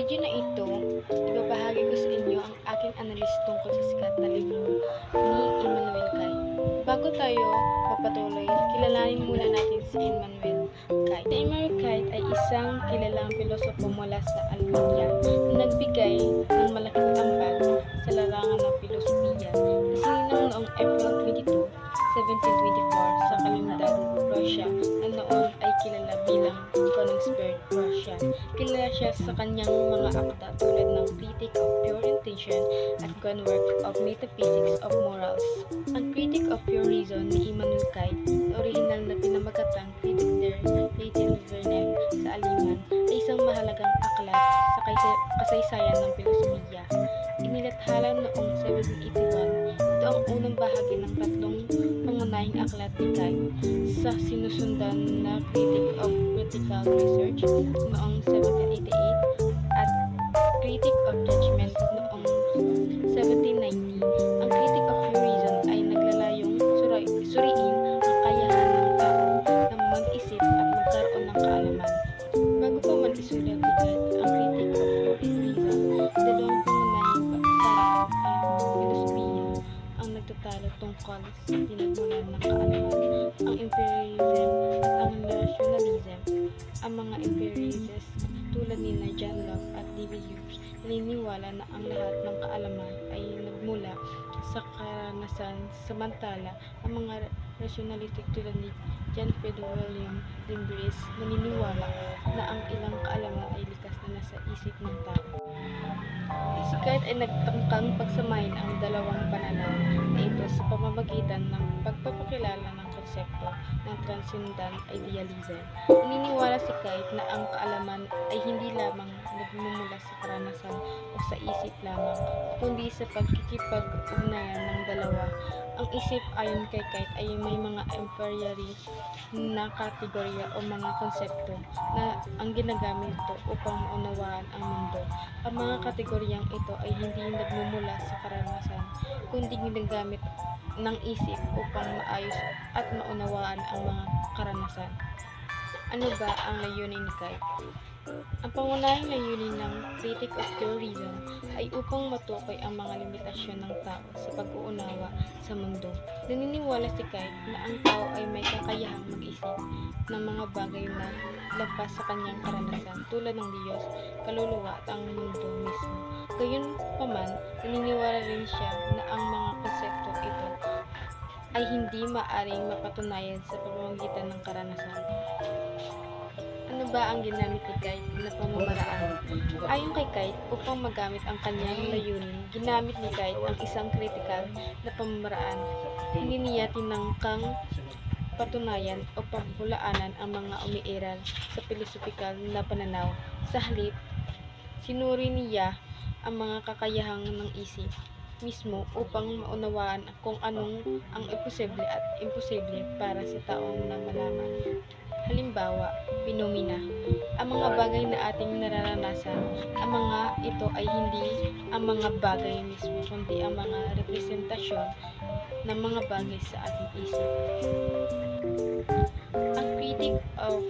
video na ito, ibabahagi ko sa inyo ang aking analysis tungkol sa sikat na libro ni Immanuel Kant. Bago tayo mapatuloy, kilalanin muna natin si Immanuel Kant. Si Immanuel Kant ay isang kilalang pilosopo mula sa Albania na nagbigay ng malaking ambag sa larangan ng filosofiya. Isininang noong April 22, 1724 sa Kaliningrad, Russia, na noon ay kilala bilang Königsberg, Russia. Kilala siya sa kanyang mga akda tulad ng Critic of Pure Intention at Groundwork of Metaphysics of Morals. Ang Critic of Pure Reason ni Immanuel Kant, na orihinal na pinamagatang Critic der Rechten Vernunft sa Aleman, ay isang mahalagang aklat sa kasaysayan ng filosofiya. Inilathala noong 1781, ito ang unang bahagi ng tatlong pangunahing aklat ni Kant sa sinusundan na Critic of Critical Research noong 1788 at Critic of Judgment noong 1790. Ang Critic of Pure Reason ay naglalayong suriin ang kakayahan ng tao na mag-isip at magkaroon ng kaalaman. Bago pa man isulat ni Kant ang Critic of Pure Reason, dalawang pangunahing paraan ang filosofiya ang nagtatalo tungkol sa pinagmulan ng kaalaman, ang empiricism at ang rationalism. Ang mga empiricists tulad ni John Locke at David Hume naniniwala na ang lahat ng kaalaman ay nagmula sa karanasan, samantala ang mga rationalistic tulad ni John Frederick William Dembries naniniwala na ang ilang kaalaman ay likas na nasa isip ng tao. Si Kant ay nagtangkang pagsamahin ang dalawang pananaw na ito sa pamamagitan ng pagpapakilala ng konsepto ng transcendent idealism. Naniniwala si Kant na ang kaalaman ay hindi lamang nagmumula sa karanasan o sa isip lamang, kundi sa pagkikipag-ugnayan ng dalawa. Ang isip ayon kay Kant ay may mga empirical na kategorya o mga konsepto na ang ginagamit ito upang maunawaan ang mundo. Ang mga kategoryang ito ay hindi nagmumula sa karanasan, kundi ginagamit ng isip upang maayos at maunawaan ang mga karanasan. Ano ba ang layunin ni Kant? Ang pangunahing layunin ng Critic of Pure Reason ay upang matukoy ang mga limitasyon ng tao sa pag-uunawa sa mundo. Naniniwala si Kant na ang tao ay may kakayahang mag-isip ng mga bagay na lampas sa kanyang karanasan tulad ng Diyos, kaluluwa at ang mundo mismo. Gayunpaman, naniniwala rin siya na ang mga konsepto ito ay hindi maaring mapatunayan sa pamamagitan ng karanasan. Ano ba ang ginamit ni Kant na pamamaraan? Ayon kay Kant, upang magamit ang kanyang layunin, ginamit ni Kant ang isang kritikal na pamamaraan. Hindi niya tinangkang patunayan o pabulaanan ang mga umiiral sa pilosopikal na pananaw. Sa halip, sinuri niya ang mga kakayahang ng isip mismo upang maunawaan kung anong ang imposible at imposible para sa taong na malaman. Halimbawa, phenomena. Ang mga bagay na ating nararanasan, ang mga ito ay hindi ang mga bagay mismo, kundi ang mga representasyon ng mga bagay sa ating isip. Ang Critic of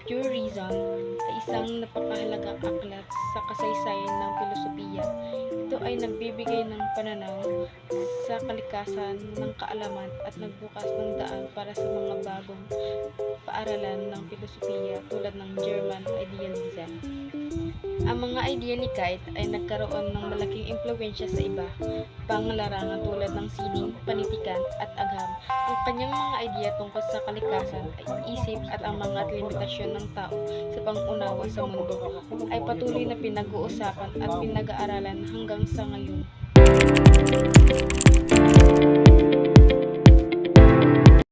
Pure Reason ay isang napakahalagang aklat sa kasaysayan ng filosofiya. Ito ay nagbibigay ng pananaw sa kalikasan ng kaalaman at nagbukas ng daan para sa mga bagong paaralan ng filosofiya tulad ng German idealism. Ang mga idea ni Kant ay nagkaroon ng malaking impluwensya sa iba pang larangan tulad ng sining, panitikan at agham. Ang kanyang mga idea tungkol sa kalikasan, isip at ang mga limitasyon ng tao sa pangunawa sa mundo ay patuloy na pinag-uusapan at pinag-aaralan hanggang sa ngayon.